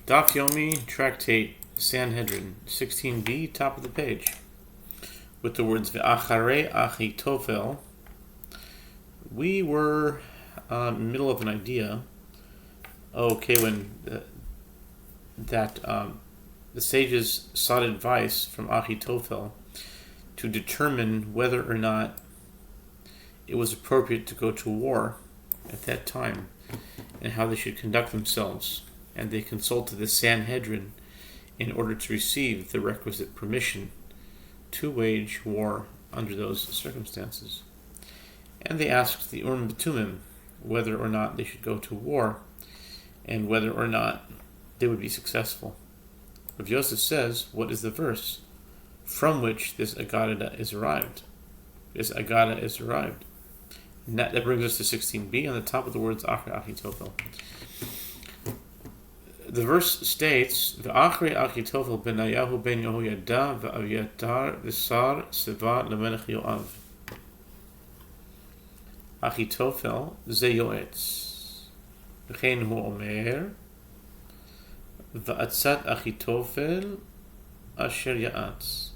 Daf Yomi, Tractate, Sanhedrin, 16b, top of the page, with the words Ve'acharei Achitofel. We were in the middle of an idea. When the sages sought advice from Achitofel to determine whether or not it was appropriate to go to war at that time and how they should conduct themselves. And they consulted the Sanhedrin in order to receive the requisite permission to wage war under those circumstances. And they asked the Urim Betumim whether or not they should go to war and whether or not they would be successful. Rav Yosef says, what is the verse from which this Agada is arrived? And that brings us to 16b on the top of the words Achrei Achitofel. The verse states, V'achrei Achitofel Benayahu ben Yehoyada v'Aviatar v'Sar seva lemelech Yoav. Achitofel ze yoetz. V'chein hu omer, V'atzat Achitofel asher ya'atz.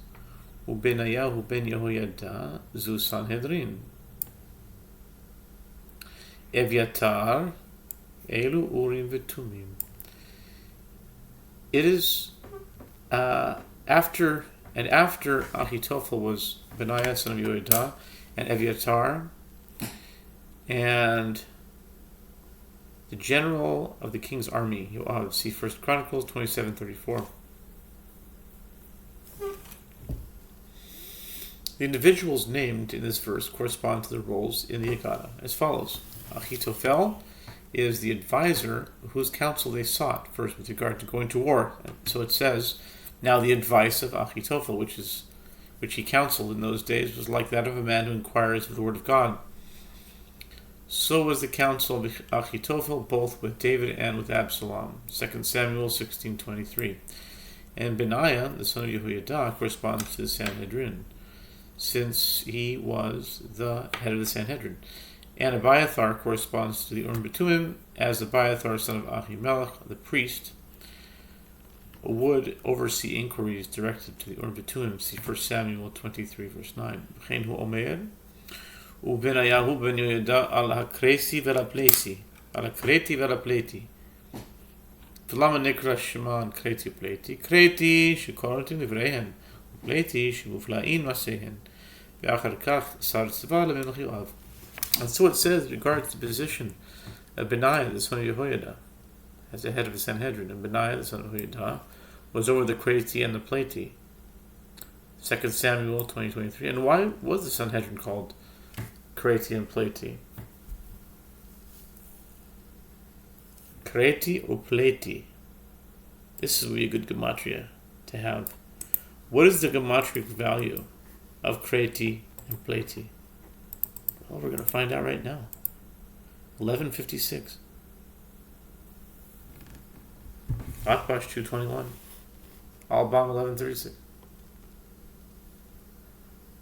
U'Benayahu ben Yehoyada zu Sanhedrin. Eviatar elu urim v'tumim. It is after Achitophel was Benaiah son of Yehoiada and Eviatar and the general of the king's army, Yoav. See 1 Chronicles 27:34. The individuals named in this verse correspond to the roles in the Agada as follows. Achitophel is the advisor whose counsel they sought first with regard to going to war. So it says, now the advice of Achitophel, which he counseled in those days, was like that of a man who inquires of the word of God. So was the counsel of Achitophel both with David and with Absalom. 2 Samuel 16:23. And Benaiah, the son of Yehoiada, corresponds to the Sanhedrin, since he was the head of the Sanhedrin. And Abiathar corresponds to the Urim Betumim, as Abiathar, son of Ahimelech, the priest, would oversee inquiries directed to the Urim Betumim. See 1 Samuel 23, verse 9. V'chein hu omer, u'Benayahu ben Yehoyada al hakreti v'lapleti. V'lama nikra sheman kreti u'pleti. Kreti shekortin livrehen, u'pleti shemufla'in masehen. V'achar kach sar tzva lemelech Yoav. And so it says in regards to the position of Benaiah, the son of Yehoiada, as the head of the Sanhedrin, and Benaiah, the son of Yehoiada, was over the Kreti and the Pleti. 2 Samuel 20:23. And why was the Sanhedrin called Kreti and Pleti? Kreti or Pleti? This would be a good gematria to have. What is the gematric value of Kreti and Pleti? Well, we're going to find out right now. 1156. Akbash 221. Alabama 1136.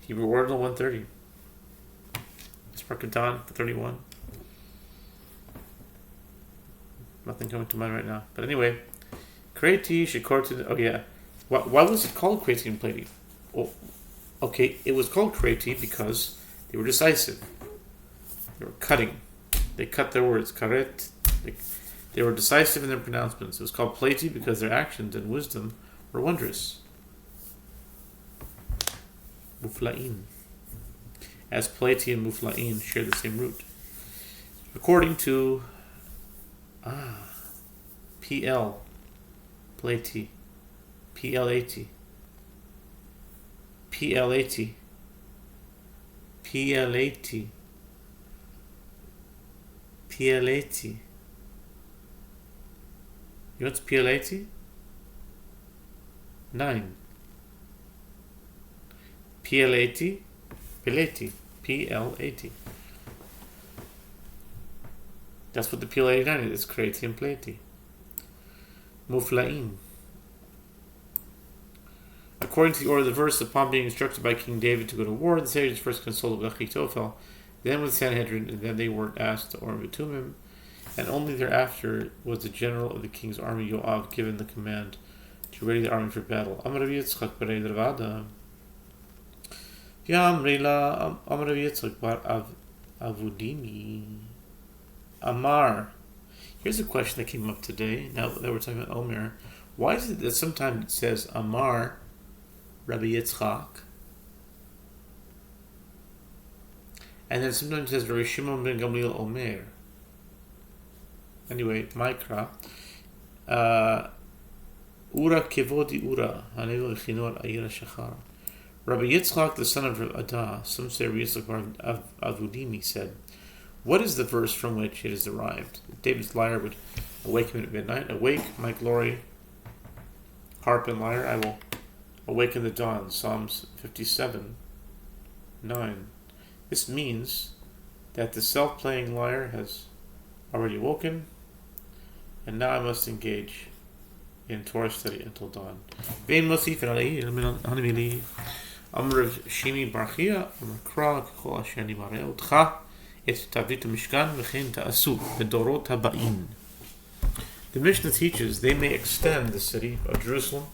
Hebrew Ordinal 130. Sparkatan 31. Nothing coming to mind right now. But anyway, Kreti, Shekortin. Oh yeah. Why was it called Kreti and Pleti? Oh, okay, it was called Kreti because they were decisive. They were cutting. They cut their words. Karet. They were decisive in their pronouncements. It was called Pleti because their actions and wisdom were wondrous. Mufla'in. As Pleti and Mufla'in share the same root. According to PL. Pleti. PL80. PL80. PL80. PL80. You know what's PL80? 9. PL80. PL80. PL80. That's what the PL89 is. It's Kreti and Pleti. Mufla'in. According to the order of the verse, upon being instructed by King David to go to war, the sages first consulted with Achitophel, then with Sanhedrin, and then they were asked to Urim Betumim, and only thereafter was the general of the king's army, Yoav, given the command to ready the army for battle. Amar Rabbi Yitzchak bar Ravada. Amar Rabbi Yitzchak bar Avudimi. Amar. Here's a question that came up today, now that we're talking about Omer. Why is it that sometimes it says Amar Rabbi Yitzchak, and then sometimes it says Rabbi Shimon ben Gamliel Omer? Anyway, Mikra. Ura kevodi ura, hanevo lechinor ayira shachar. Rabbi Yitzchak, the son of Adah, some say Rabbi Yitzchak bar Avudimi, said, what is the verse from which it is derived? David's lyre would awaken him at midnight. Awake, my glory, harp and lyre, I will awaken the dawn. Psalms 57, 9. This means that the self-playing lyre has already awoken, and now I must engage in Torah study until dawn. Vein mosif hanimili amr shimi barchia amr kra kol asher ani mareh otcha et tavit mishkan v'chein ta'asu bedorot haba'in. The Mishnah teaches they may extend the city of Jerusalem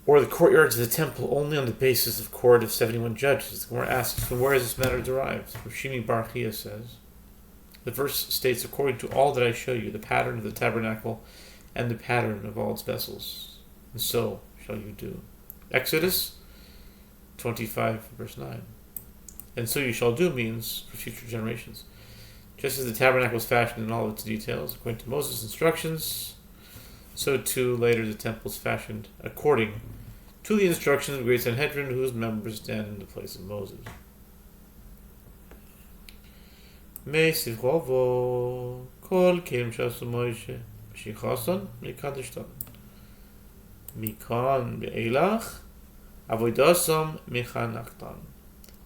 or the courtyards of the temple only on the basis of court of 71 judges. The Gemara asks, from where is this matter derived? Shimi Barchia says, the verse states, according to all that I show you, the pattern of the tabernacle and the pattern of all its vessels, and so shall you do. Exodus 25, verse 9. And so you shall do means for future generations. Just as the tabernacle was fashioned in all its details, according to Moses' instructions, so too later the temple is fashioned according to the instructions of the great Sanhedrin, whose members stand in the place of Moses. Me'sivchovo kol kelim shasu Moshe shichason mikadeshtan mikan be'elach avodasom mechanachtan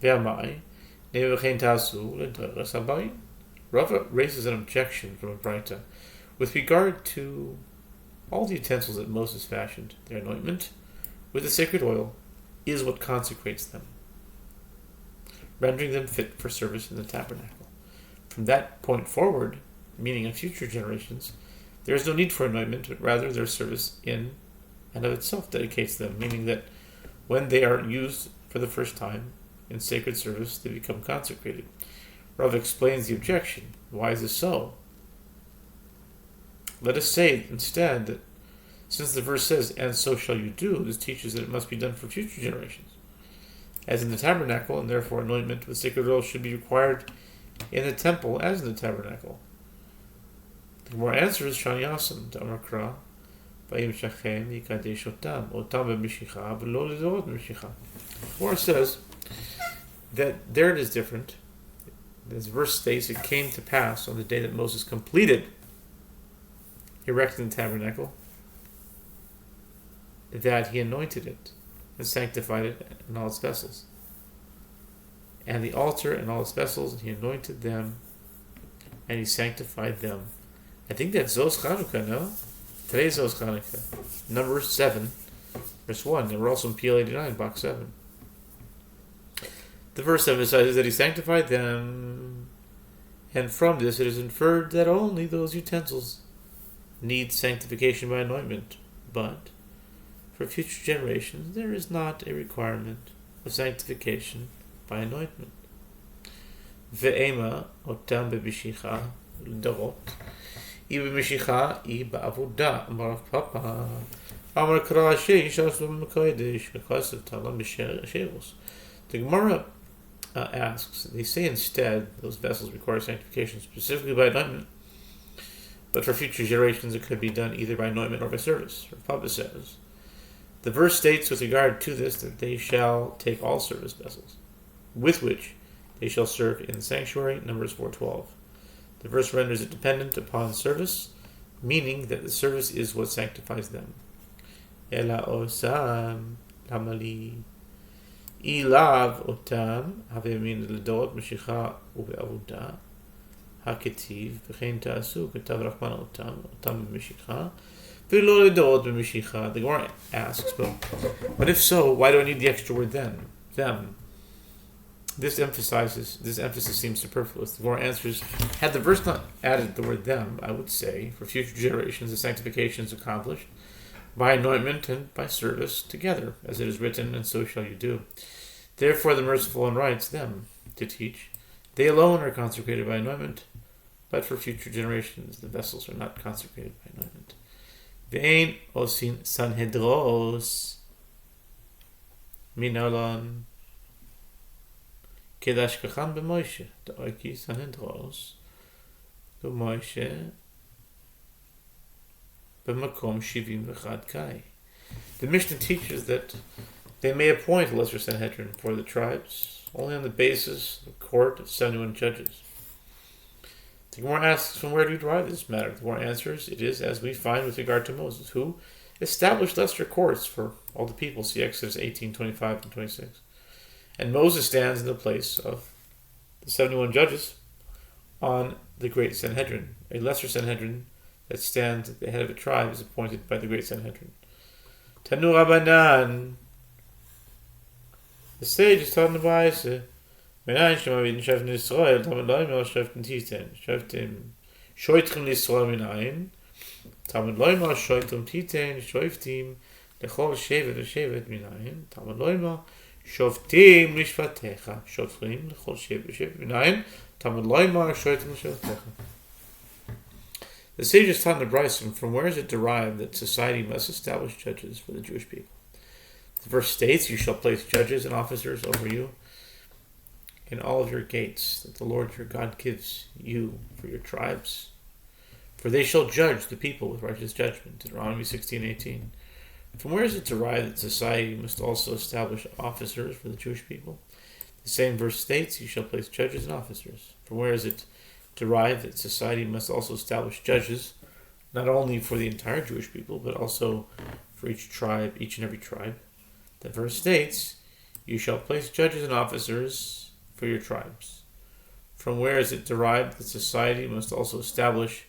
ve'amai nevechein tasu l'toras habayim. Rava raises an objection from a Braita with regard to all the utensils that Moses fashioned. Their anointment with the sacred oil is what consecrates them, rendering them fit for service in the tabernacle. From that point forward, meaning in future generations, there is no need for anointment, but rather their service in and of itself dedicates them, meaning that when they are used for the first time in sacred service, they become consecrated. Rav explains the objection. Why is this so? Let us say instead that since the verse says, and so shall you do, this teaches that it must be done for future generations. As in the tabernacle, and therefore anointment with sacred oil should be required in the temple as in the tabernacle. The more answer is Shan Yasam to Amakra, Vayim Shachem Yikadesh Otam, Otam B'Mishicha, V'lo Lidorot B'Mishicha. The more says that there it is different. This verse states, it came to pass on the day that Moses completed erecting the tabernacle, that he anointed it and sanctified it and all its vessels. And the altar and all its vessels, and he anointed them and he sanctified them. I think that's Zos Chanukah, no? Today's Zos Chanukah. Number 7, verse 1. And we're also in PL 89, box 7. The verse emphasizes that he sanctified them, and from this it is inferred that only those utensils need sanctification by anointment, but for future generations there is not a requirement of sanctification by anointment. Ve'ema otam bebishicha l'dorot, I b'mishicha I ba'avoda, amar Papa, amar kara she'ishasu b'mekaydesh, k'chasav talam b'sheros. The Gemara asks, they say instead those vessels require sanctification specifically by anointment, but for future generations it could be done either by anointment or by service. Papa says, the verse states with regard to this that they shall take all service vessels, with which they shall serve in the sanctuary, Numbers 4:12. The verse renders it dependent upon service, meaning that the service is what sanctifies them. Ela osam lamali ilav otam havemin l'dorot m'shicha uve'avoda haketiv v'chein ta'asu ketav rachman otam b'mishicha v'lo l'dorot b'mishicha. The Gemara asks, but if so, why do I need the extra word then? Them. This emphasis seems superfluous. The Gemara answers, had the verse not added the word them, I would say, for future generations the sanctification is accomplished by anointment and by service together, as it is written, and so shall you do. Therefore the merciful one writes them to teach. They alone are consecrated by anointment, but for future generations the vessels are not consecrated by anointment. Ve'ein osin sanhedros minolan Chadash kachan b'Moshe the oiki sanhedros b'Moshe b'makom shivim v'chad kai. The Mishnah teaches that they may appoint a lesser Sanhedrin for the tribes only on the basis of a court of 71 judges. The Gemara asks, from where do you derive this matter? The Gemara answers, it is as we find with regard to Moses, who established lesser courts for all the people. See Exodus 18, 25 and 26. And Moses stands in the place of the 71 judges on the great Sanhedrin. A lesser Sanhedrin that stands at the head of a tribe is appointed by the great Sanhedrin. Tanu Rabbanan. The sage is taught in the Bible. Menayin shemavidin shoftim Yisrael, Talmud loymar shoftim titen. Shoitrim Yisrael menayin. Talmud loymar shoitrim titen. Shoftim lechol shevet v'shevet menayin. Talmud loymar shoftim lishvatecha. Shoftim lechol shevet v'shevet menayin. Talmud loymar shoitrim lishvatecha. The sages taught in the Bryson, from where is it derived that society must establish judges for the Jewish people? The verse states, you shall place judges and officers over you in all of your gates that the Lord your God gives you for your tribes. For they shall judge the people with righteous judgment. Deuteronomy 16:18. From where is it derived that society must also establish officers for the Jewish people? The same verse states, you shall place judges and officers. From where is it derived that society must also establish judges, not only for the entire Jewish people, but also for each tribe, each and every tribe? The verse states, you shall place judges and officers for your tribes. From where is it derived that society must also establish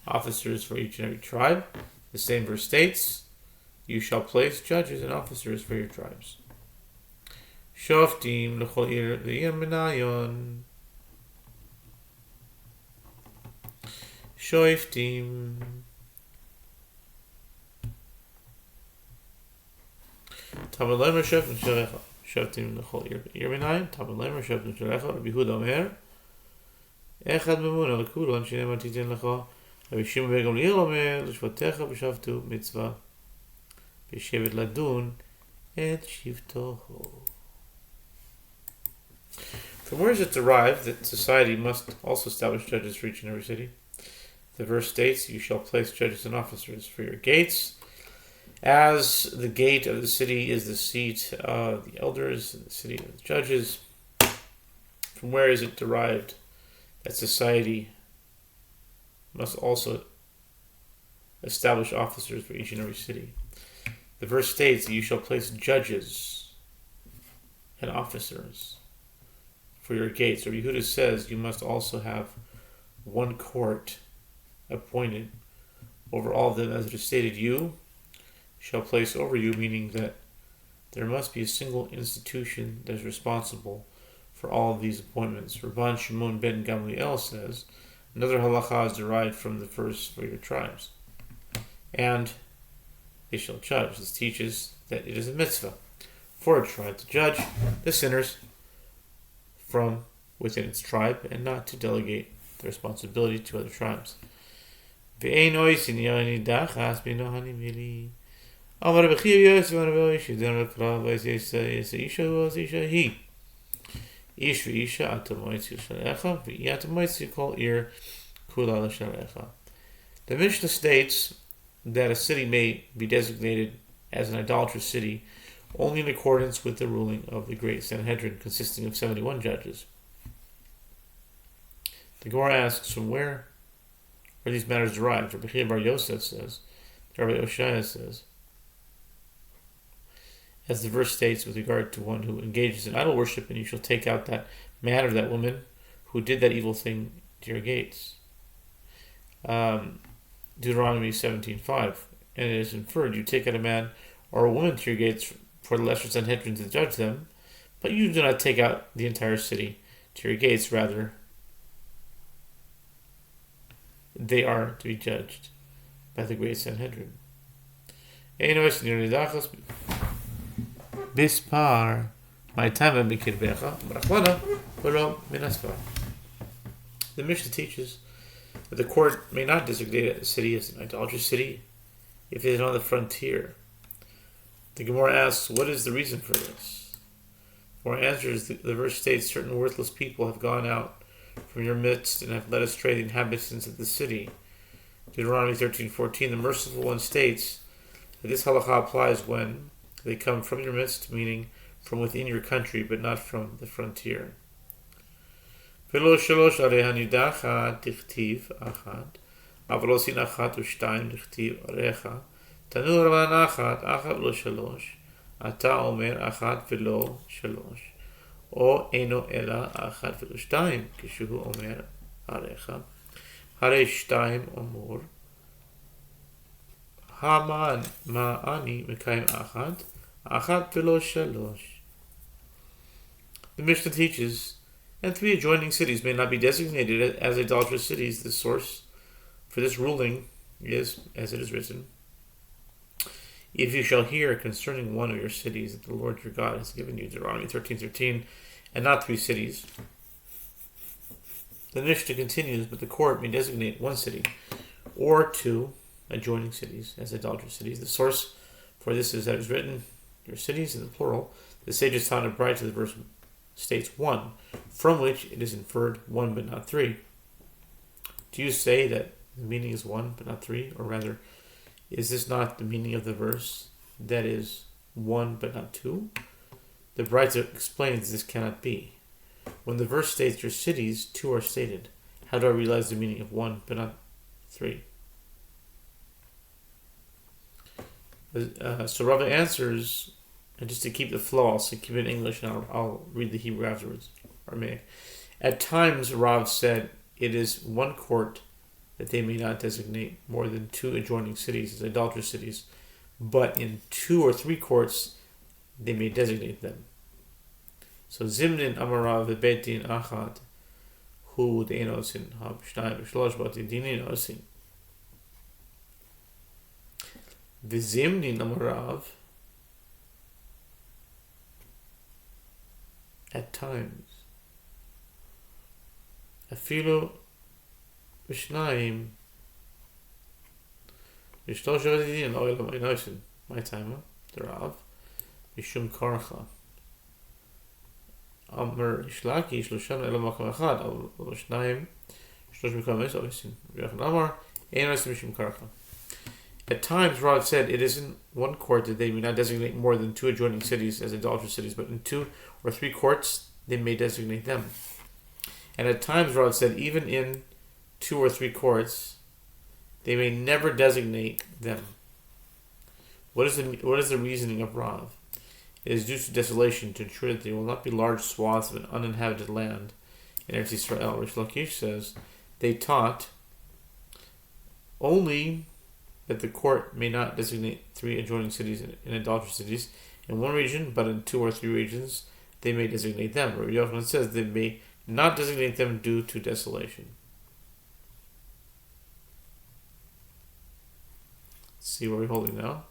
officers for each and every tribe? The same verse states, you shall place judges and officers for your tribes. Shoftim l'chol ir v'yir menayon. Shoftim. Talmud loymar shoftim sharecha. Shoftim l'chol ir menayin. Talmud loymar shoftim sharecha. Rabbi Yehuda omer, echad memuna l'kulo shenemar titen lecha. Rabbi Shimon ben Gamliel omer, l'shvatecha b'shavtu mitzvah b'shevet ladun et shivtoho. From where is it derived that society must also establish judges for each and every city? The verse states, you shall place judges and officers for your gates. As the gate of the city is the seat of the elders, and the city of the judges, from where is it derived that society must also establish officers for each and every city? The verse states that you shall place judges and officers for your gates. Or Yehuda says you must also have one court appointed over all of them, as it is stated, you shall place over you, meaning that there must be a single institution that is responsible for all of these appointments. Rabban Shimon ben Gamliel says, another halacha is derived from the verse for your tribes. And they shall judge. This teaches that it is a mitzvah for a tribe to judge the sinners from within its tribe and not to delegate the responsibility to other tribes. Amar Rabbi Chiya Yosef ben Rabbi Shidon Rav Yisrael Isha was Isha he. Ish v'isha atamoitzi l'shalecha v'yatamoitzi kol ir kula l'shalecha. The Mishnah states that a city may be designated as an idolatrous city only in accordance with the ruling of the great Sanhedrin, consisting of 71 judges. The Gemara asks, from where are these matters derived? Rabbi Chiya bar Yosef says, Rabbi Yehoshua says, as the verse states with regard to one who engages in idol worship, and you shall take out that man or that woman who did that evil thing to your gates. Deuteronomy 17:5, and it is inferred, you take out a man or a woman to your gates for the lesser Sanhedrin to judge them, But you do not take out the entire city to your gates, rather they are to be judged by the great Sanhedrin. Bispar, my time The Mishnah teaches that the court may not designate a city as an idolatrous city if it is on the frontier. The Gemara asks, what is the reason for this? The Gemara answers, the verse states, certain worthless people have gone out from your midst and have led astray the inhabitants of the city. Deuteronomy 13:14, the merciful one states that this halakha applies when they come from your midst, meaning from within your country, but not from the frontier. Velo shalosh areha nidacha dichtiv achad, avalosin achat u'shtayim dichtiv arecha, tanu ravan achat lo shalosh, ata omer achat velo shalosh, o eno ela achat velo shtayim, kishu omer arecha, hare shtayim omur, haman ma'ani mekayim achat velo shalosh. The Mishnah teaches, and 3 adjoining cities may not be designated as idolatrous cities. The source for this ruling is, as it is written, if you shall hear concerning one of your cities that the Lord your God has given you, Deuteronomy 13:13, and not 3 cities. The Mishnah continues, but the court may designate 1 city or 2 adjoining cities as idolatrous cities. The source for this is that it is written, your cities in the plural. The sages taught it prior to the verse states 1, from which it is inferred 1 but not 3. Do you say that the meaning is 1 but not 3? Or rather, is this not the meaning of the verse that is 1 but not 2? The Braita explains this cannot be. When the verse states your cities, 2 are stated. How do I realize the meaning of 1 but not 3? So Rava answers, and just to keep the flow, I'll keep it in English and I'll read the Hebrew afterwards. Aramaic. At times, Rav said, it is 1 court that they may not designate more than 2 adjoining cities as idolatrous cities, but in 2 or 3 courts, they may designate them. So Zimnin Amarav Betin Achad, Hu Deinosin Hab Shnai B'Shlosh Bati Dinin Osin. The Zimnin Amarav, at times, Afilu Vishnayim Yishtosh Vadidin Oil Mainosin, my time, the Rav, Mishum Korcha. Amr Ishlaki Shloshana Elamakam Achad, Vishnayim, Shlosh Mikamis Oisin, Vyachan Amar, Einosin Mishum Korcha. At times, Rav said, it isn't 1 court that they may not designate more than 2 adjoining cities as idolatrous cities, but in 2 or 3 courts, they may designate them. And at times, Rav said, even in 2 or 3 courts, they may never designate them. What is the reasoning of Rav? It is due to desolation, to ensure that there will not be large swaths of an uninhabited land in Eretz Yisrael. Rish Lakish says, they taught only that the court may not designate 3 adjoining cities in idolatrous cities in 1 region, but in 2 or 3 regions, they may designate them. Rabbi Yochanan says they may not designate them due to desolation. Let's see where we're holding now.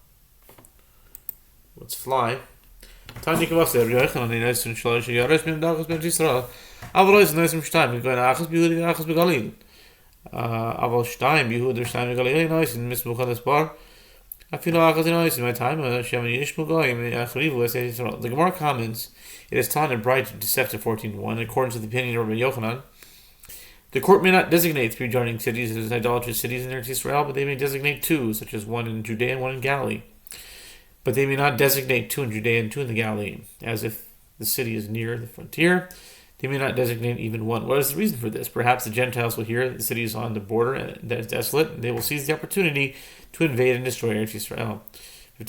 Let's fly. Tanya Kavasa, Rabbi Yochanan, in Eretz Yisrael, Yaros Min Dachas Ben Yisrael, Avalois Noisim Shtayim, going Achas B'Yehudi Achas B'Galil. Aval Shtayim B'Yehudi Shtayim B'Galil Noisim Mismuchad Espar. The Gemara comments, it is taught in Bright Deceptive 14:1, in accordance with the opinion of Rabbi Yochanan, the court may not designate 3 adjoining cities as idolatrous cities in Eretz Yisrael, but they may designate 2, such as 1 in Judea and 1 in Galilee. But they may not designate 2 in Judea and 2 in the Galilee, as if the city is near the frontier. They may not designate even 1. What is the reason for this? Perhaps the Gentiles will hear that the city is on the border and that is desolate, and they will seize the opportunity to invade and destroy Eretz Yisrael. The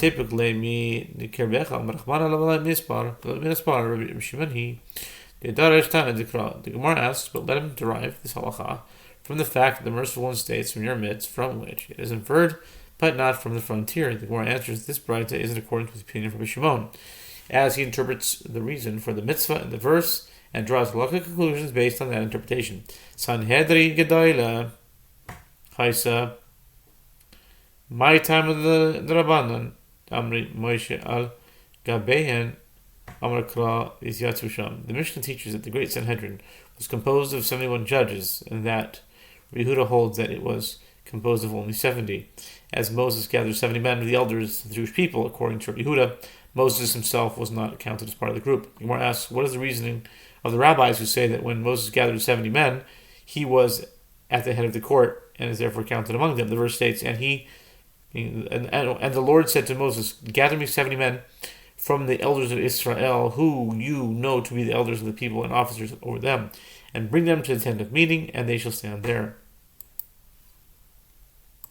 Gemara asks, but let him derive this halacha from the fact that the merciful one states from your midst, from which it is inferred, but not from the frontier. The Gemara answers, this Braita is in accordance with the opinion of Rabbi Shimon. as he interprets the reason for the mitzvah in the verse and draws logical conclusions based on that interpretation. Sanhedrin Gedoyla Chaisa. My time of the Rabbanan Amri Moshe al Gabehen Amar Kra is Yatzusham. The Mishnah teaches that the great Sanhedrin was composed of 71 judges, and that Yehuda holds that it was composed of only 70. As Moses gathered 70 men of the elders of the Jewish people, according to Yehuda, Moses himself was not counted as part of the group. Gemara asks, what is the reasoning of the rabbis who say that when Moses gathered 70 men, he was at the head of the court and is therefore counted among them? The verse states, and the Lord said to Moses, gather me 70 men from the elders of Israel, who you know to be the elders of the people and officers over them, and bring them to the tent of meeting, and they shall stand there.